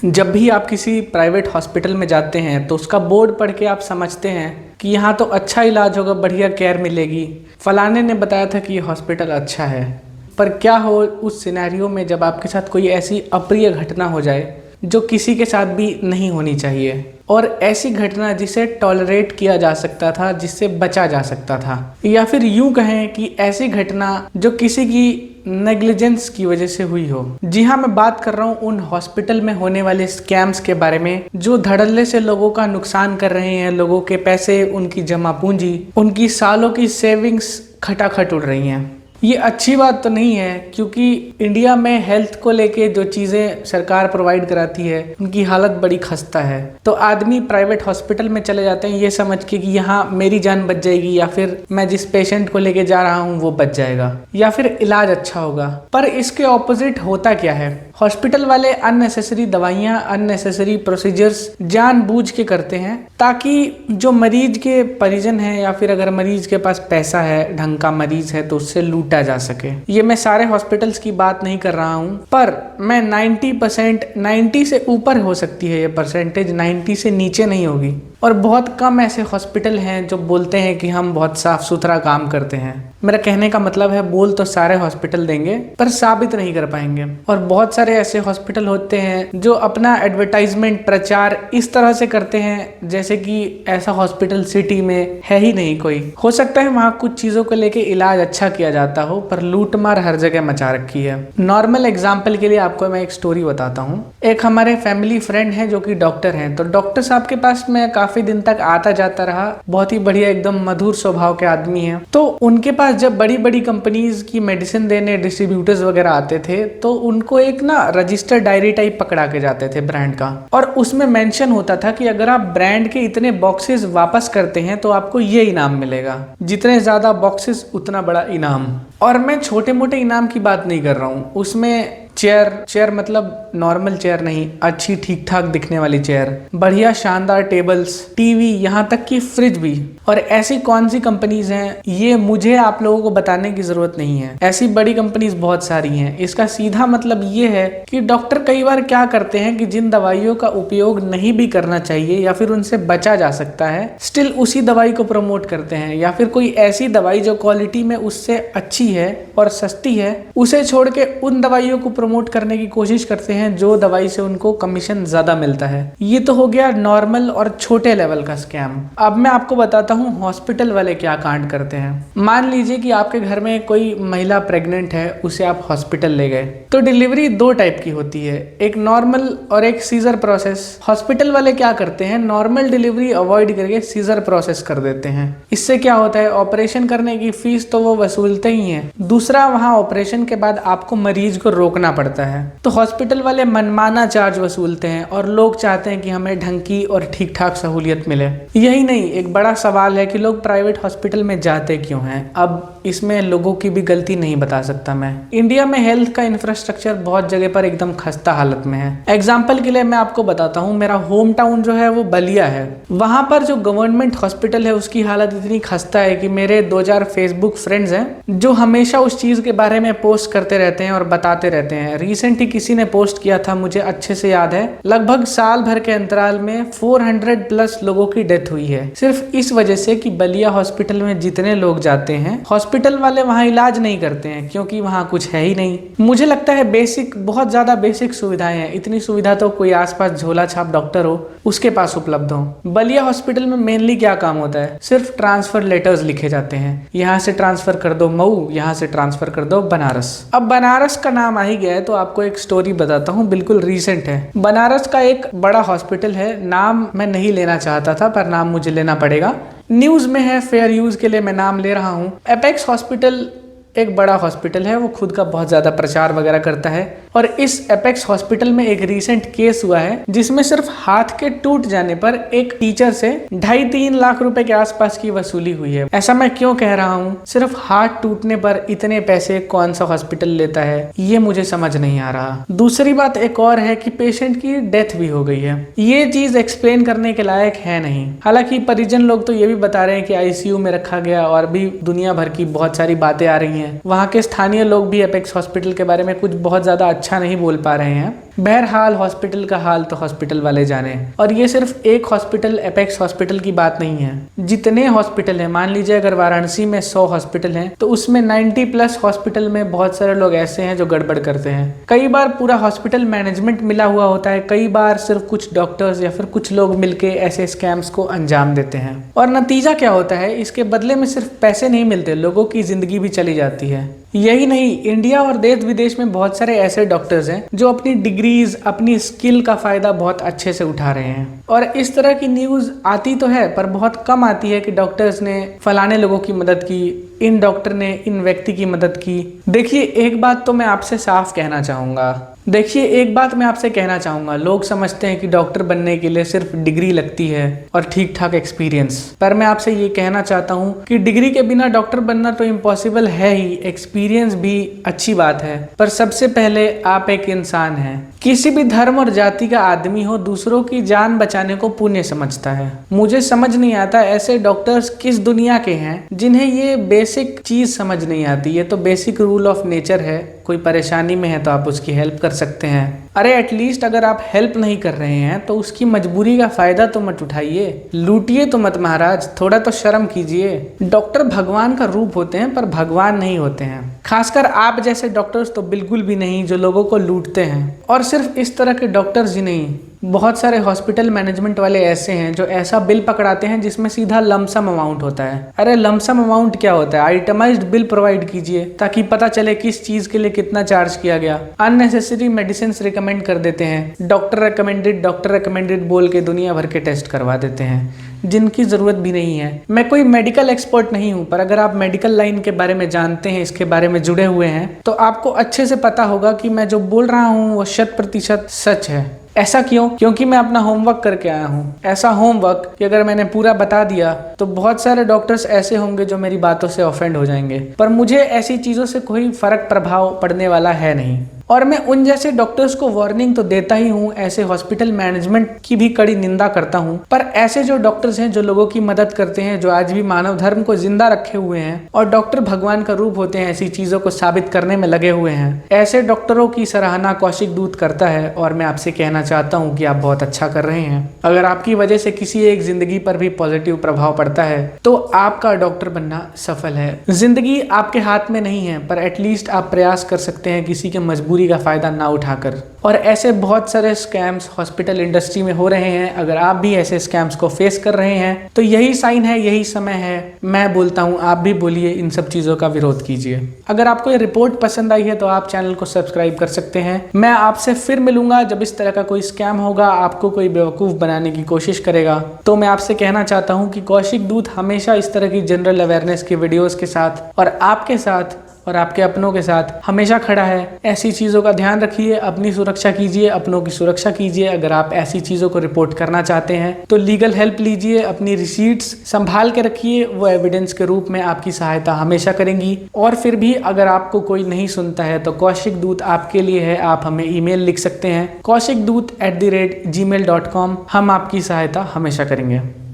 जब भी आप किसी प्राइवेट हॉस्पिटल में जाते हैं तो उसका बोर्ड पढ़ के आप समझते हैं कि यहाँ तो अच्छा इलाज होगा, बढ़िया केयर मिलेगी, फलाने ने बताया था कि ये हॉस्पिटल अच्छा है। पर क्या हो उस सिनेरियो में जब आपके साथ कोई ऐसी अप्रिय घटना हो जाए जो किसी के साथ भी नहीं होनी चाहिए, और ऐसी घटना जिसे टॉलरेट किया जा सकता था, जिससे बचा जा सकता था, या फिर यूं कहें कि ऐसी घटना जो किसी की नेग्लिजेंस की वजह से हुई हो। जी हाँ, मैं बात कर रहा हूँ उन हॉस्पिटल में होने वाले स्कैम्स के बारे में जो धड़ल्ले से लोगों का नुकसान कर रहे हैं। लोगों के पैसे, उनकी जमा पूंजी, उनकी सालों की सेविंग्स खटाखट उड़ रही हैं। ये अच्छी बात तो नहीं है, क्योंकि इंडिया में हेल्थ को लेके जो चीज़ें सरकार प्रोवाइड कराती है उनकी हालत बड़ी खस्ता है। तो आदमी प्राइवेट हॉस्पिटल में चले जाते हैं ये समझ के कि यहाँ मेरी जान बच जाएगी, या फिर मैं जिस पेशेंट को लेके जा रहा हूँ वो बच जाएगा, या फिर इलाज अच्छा होगा। पर इसके ऑपोजिट होता क्या है, हॉस्पिटल वाले अननेसेसरी दवाइयाँ, अननेसेसरी प्रोसीजर्स जानबूझ के करते हैं ताकि जो मरीज के परिजन हैं, या फिर अगर मरीज के पास पैसा है, ढंग का मरीज है, तो उससे लूटा जा सके। ये मैं सारे हॉस्पिटल्स की बात नहीं कर रहा हूँ, पर मैं 90%, 90 से ऊपर हो सकती है ये परसेंटेज, 90 से नीचे नहीं होगी। और बहुत कम ऐसे हॉस्पिटल हैं जो बोलते हैं कि हम बहुत साफ सुथरा काम करते हैं। मेरा कहने का मतलब है, बोल तो सारे हॉस्पिटल देंगे पर साबित नहीं कर पाएंगे। और बहुत सारे ऐसे हॉस्पिटल होते हैं जो अपना एडवर्टाइजमेंट, प्रचार इस तरह से करते हैं जैसे कि ऐसा हॉस्पिटल सिटी में है ही नहीं कोई। हो सकता है वहाँ कुछ चीज़ों को लेके इलाज अच्छा किया जाता हो, पर लूट मार हर जगह मचा रखी है। नॉर्मल एग्जाम्पल के लिए आपको मैं एक स्टोरी बताता हूँ। एक हमारे फैमिली फ्रेंड हैं जो कि डॉक्टर हैं। तो डॉक्टर साहब के पास मैं काफी दिन तक आता जाता रहा। बहुत ही बढ़िया, एकदम मधुर स्वभाव के आदमी हैं। तो उनके पास जब बड़ी बड़ी कंपनीज की मेडिसिन देने डिस्ट्रीब्यूटर्स वगैरह आते थे तो उनको एक ना रजिस्टर डायरी टाइप पकड़ा के जाते थे ब्रांड का, और उसमें मेंशन होता था कि अगर आप ब्रांड के इतने बॉक्सेस वापस करते हैं तो आपको ये इनाम मिलेगा, जितने ज्यादा बॉक्सेस उतना बड़ा इनाम। और मैं छोटे मोटे इनाम की बात नहीं कर रहा हूँ, उसमें चेयर मतलब नॉर्मल चेयर नहीं, अच्छी ठीक ठाक दिखने वाली चेयर, बढ़िया शानदार टेबल्स, टीवी, यहाँ तक कि फ्रिज भी। और ऐसी कौन सी कंपनीज हैं ये मुझे आप लोगों को बताने की जरूरत नहीं है, ऐसी बड़ी कंपनीज बहुत सारी हैं। इसका सीधा मतलब ये है कि डॉक्टर कई बार क्या करते हैं कि जिन दवाइयों का उपयोग नहीं भी करना चाहिए या फिर उनसे बचा जा सकता है, स्टिल उसी दवाई को प्रमोट करते हैं। या फिर कोई ऐसी दवाई जो क्वालिटी में उससे अच्छी है और सस्ती है, उसे छोड़ के उन दवाइयों को प्रमोट करने की कोशिश करते हैं जो दवाई से उनको कमीशन ज्यादा मिलता है। ये तो हो गया नॉर्मल और छोटे लेवल का स्कैम। अब मैं आपको बताता हूँ हॉस्पिटल वाले क्या कांड करते हैं। मान लीजिए कि आपके घर में कोई महिला प्रेग्नेंट है, उसे आप हॉस्पिटल ले गए। तो डिलीवरी दो टाइप की होती है, एक नॉर्मल और एक सीजर प्रोसेस। हॉस्पिटल वाले क्या करते हैं, नॉर्मल डिलीवरी अवॉइड करके सीजर प्रोसेस कर देते हैं। इससे क्या होता है, ऑपरेशन करने की फीस तो वो वसूलते ही हैं, दूसरा वहाँ ऑपरेशन के बाद आपको मरीज को रोकना पड़ता है। तो हॉस्पिटल वाले मनमाना चार्ज वसूलते हैं और लोग चाहते हैं कि हमें ढंग की और ठीक ठाक सहूलियत मिले। यही नहीं, एक बड़ा सवाल है कि लोग प्राइवेट हॉस्पिटल में जाते क्यों हैं। अब इसमें लोगों की भी गलती नहीं बता सकता मैं। इंडिया में हेल्थ का इंफ्रास्ट्रक्चर बहुत जगह पर एकदम खस्ता हालत में है। एग्जाम्पल के लिए मैं आपको बताता हूँ, मेरा होम टाउन जो है वो बलिया है। वहां पर जो गवर्नमेंट हॉस्पिटल है उसकी हालत इतनी खस्ता है कि मेरे 2-4 फेसबुक फ्रेंड्स हैं जो हमेशा उस चीज के बारे में पोस्ट करते रहते हैं और बताते रहते हैं। रिसेंट ही किसी ने पोस्ट किया था, मुझे अच्छे से याद है, लगभग साल भर के अंतराल में 400+ लोगों की डेथ हुई है, सिर्फ इस वजह से कि बलिया हॉस्पिटल में जितने लोग जाते हैं हॉस्पिटल वाले वहां इलाज नहीं करते हैं, क्योंकि वहां कुछ है ही नहीं। मुझे लगता है बेसिक, बहुत ज्यादा बेसिक सुविधाएं हैं। इतनी सुविधा तो कोई आसपास झोला छाप डॉक्टर हो उसके पास उपलब्ध हो। बलिया हॉस्पिटल में मेनली क्या काम होता है, सिर्फ ट्रांसफर लेटर्स लिखे जाते हैं, यहाँ से ट्रांसफर कर दो मऊ, यहाँ से ट्रांसफर कर दो बनारस। अब बनारस का नाम आ ही गया है तो आपको एक स्टोरी बताता हूँ, बिल्कुल रीसेंट है। बनारस का एक बड़ा हॉस्पिटल है, नाम मैं नहीं लेना चाहता था पर नाम मुझे लेना पड़ेगा, न्यूज में है, फेयर यूज के लिए मैं नाम ले रहा हूँ। एपेक्स हॉस्पिटल एक बड़ा हॉस्पिटल है, वो खुद का बहुत ज्यादा प्रचार वगैरह करता है। और इस एपेक्स हॉस्पिटल में एक रीसेंट केस हुआ है जिसमें सिर्फ हाथ के टूट जाने पर एक टीचर से 2.5-3 लाख रुपए के आसपास की वसूली हुई है। ऐसा मैं क्यों कह रहा हूँ, सिर्फ हाथ टूटने पर इतने पैसे कौन सा हॉस्पिटल लेता है, ये मुझे समझ नहीं आ रहा। दूसरी बात एक और है कि पेशेंट की डेथ भी हो गई है। ये चीज एक्सप्लेन करने के लायक है नहीं। हालांकि परिजन लोग तो ये भी बता रहे हैं कि आईसीयू में रखा गया, और भी दुनिया भर की बहुत सारी बातें आ रही हैं। वहाँ के स्थानीय लोग भी एपेक्स हॉस्पिटल के बारे में कुछ बहुत ज्यादा अच्छा नहीं बोल पा रहे हैं। बहरहाल हॉस्पिटल का हाल तो हॉस्पिटल वाले जाने। और ये सिर्फ एक हॉस्पिटल एपेक्स हॉस्पिटल की बात नहीं है, जितने हॉस्पिटल हैं, मान लीजिए अगर वाराणसी में 100 हॉस्पिटल हैं तो उसमें 90+ हॉस्पिटल में बहुत सारे लोग ऐसे हैं जो गड़बड़ करते हैं। कई बार पूरा हॉस्पिटल मैनेजमेंट मिला हुआ होता है, कई बार सिर्फ कुछ डॉक्टर्स या फिर कुछ लोग मिलके ऐसे स्कैम्स को अंजाम देते हैं। और नतीजा क्या होता है, इसके बदले में सिर्फ पैसे नहीं मिलते, लोगों की जिंदगी भी चली जाती है। यही नहीं, इंडिया और देश विदेश में बहुत सारे ऐसे डॉक्टर्स हैं जो अपनी डिग्रीज, अपनी स्किल का फायदा बहुत अच्छे से उठा रहे हैं। और इस तरह की न्यूज आती तो है पर बहुत कम आती है कि डॉक्टर्स ने फलाने लोगों की मदद की, इन डॉक्टर ने इन व्यक्ति की मदद की। देखिए एक बात तो मैं आपसे साफ कहना चाहूंगा, लोग समझते हैं कि डॉक्टर बनने के लिए सिर्फ डिग्री लगती है और ठीक ठाक एक्सपीरियंस। पर मैं आपसे ये कहना चाहता हूँ कि डिग्री के बिना डॉक्टर बनना तो इम्पॉसिबल है ही, एक्सपीरियंस भी अच्छी बात है, पर सबसे पहले आप एक इंसान हैं। किसी भी धर्म और जाति का आदमी हो, दूसरों की जान बचाने को पुण्य समझता है। मुझे समझ नहीं आता ऐसे डॉक्टर्स किस दुनिया के हैं जिन्हें ये बेसिक चीज समझ नहीं आती। ये तो बेसिक रूल ऑफ नेचर है, कोई परेशानी में है तो आप उसकी हेल्प कर सकते हैं। अरे एटलीस्ट अगर आप हेल्प नहीं कर रहे हैं तो उसकी मजबूरी का फायदा तो मत उठाइए, लूटिए तो मत महाराज, थोड़ा तो शर्म कीजिए। डॉक्टर भगवान का रूप होते हैं पर भगवान नहीं होते हैं, खासकर आप जैसे डॉक्टर्स तो बिल्कुल भी नहीं जो लोगों को लूटते हैं। और सिर्फ इस तरह के डॉक्टर्स ही नहीं, बहुत सारे हॉस्पिटल मैनेजमेंट वाले ऐसे हैं जो ऐसा बिल पकड़ाते हैं जिसमें सीधा लमसम अमाउंट होता है। अरे लमसम अमाउंट क्या होता है, आइटमाइज्ड बिल प्रोवाइड कीजिए ताकि पता चले किस चीज के लिए कितना चार्ज किया गया। अननेसेसरी मेडिसिन रिकमेंड कर देते हैं, डॉक्टर रिकमेंडेड बोल के दुनिया भर के टेस्ट करवा देते हैं जिनकी जरूरत भी नहीं है। मैं कोई मेडिकल एक्सपर्ट नहीं हूं, पर अगर आप मेडिकल लाइन के बारे में जानते हैं, इसके बारे में जुड़े हुए हैं, तो आपको अच्छे से पता होगा कि मैं जो बोल रहा हूं वो 100% सच है। ऐसा क्यों? क्योंकि मैं अपना होमवर्क करके आया हूँ। ऐसा होमवर्क कि अगर मैंने पूरा बता दिया तो बहुत सारे डॉक्टर्स ऐसे होंगे जो मेरी बातों से ऑफेंड हो जाएंगे, पर मुझे ऐसी चीजों से कोई फर्क प्रभाव पड़ने वाला है नहीं। और मैं उन जैसे डॉक्टर्स को वार्निंग तो देता ही हूँ, ऐसे हॉस्पिटल मैनेजमेंट की भी कड़ी निंदा करता हूँ, पर ऐसे जो डॉक्टर्स हैं जो लोगों की मदद करते हैं, जो आज भी मानव धर्म को जिंदा रखे हुए हैं और डॉक्टर भगवान का रूप होते हैं, ऐसी चीजों को साबित करने में लगे हुए हैं, ऐसे डॉक्टरों की सराहना कौशिक दूत करता है। और मैं आपसे कहना चाहता हूँ कि आप बहुत अच्छा कर रहे हैं। अगर आपकी वजह से किसी एक जिंदगी पर भी पॉजिटिव प्रभाव पड़ता है तो आपका डॉक्टर बनना सफल है। जिंदगी आपके हाथ में नहीं है, पर एटलीस्ट आप प्रयास कर सकते हैं किसी के मजबूरी का फायदा ना उठाकर। और ऐसे बहुत सारे स्कैम्स हॉस्पिटल इंडस्ट्री में हो रहे हैं। अगर आप भी ऐसे स्कैम्स को फेस कर रहे हैं तो यही साइन है, यही समय है। मैं बोलता हूं, आप भी बोलिए, इन सब चीजों का विरोध कीजिए। अगर आपको ये रिपोर्ट पसंद आई है तो आप चैनल को सब्सक्राइब कर सकते हैं। मैं आपसे फिर मिलूंगा जब इस तरह का कोई स्कैम होगा, आपको कोई बेवकूफ बनाने की कोशिश करेगा। तो मैं आपसे कहना चाहता हूं कि कौशिक दूत हमेशा इस तरह की जनरल अवेयरनेस की वीडियोस के साथ और आपके साथ और आपके अपनों के साथ हमेशा खड़ा है। ऐसी चीज़ों का ध्यान रखिए, अपनी सुरक्षा कीजिए, अपनों की सुरक्षा कीजिए। अगर आप ऐसी चीज़ों को रिपोर्ट करना चाहते हैं तो लीगल हेल्प लीजिए, अपनी रिसीट्स संभाल के रखिए, वो एविडेंस के रूप में आपकी सहायता हमेशा करेंगी। और फिर भी अगर आपको कोई नहीं सुनता है तो कौशिक दूत आपके लिए है। आप हमें ईमेल लिख सकते हैं kaushiktdoot@gmail.com। हम आपकी सहायता हमेशा करेंगे।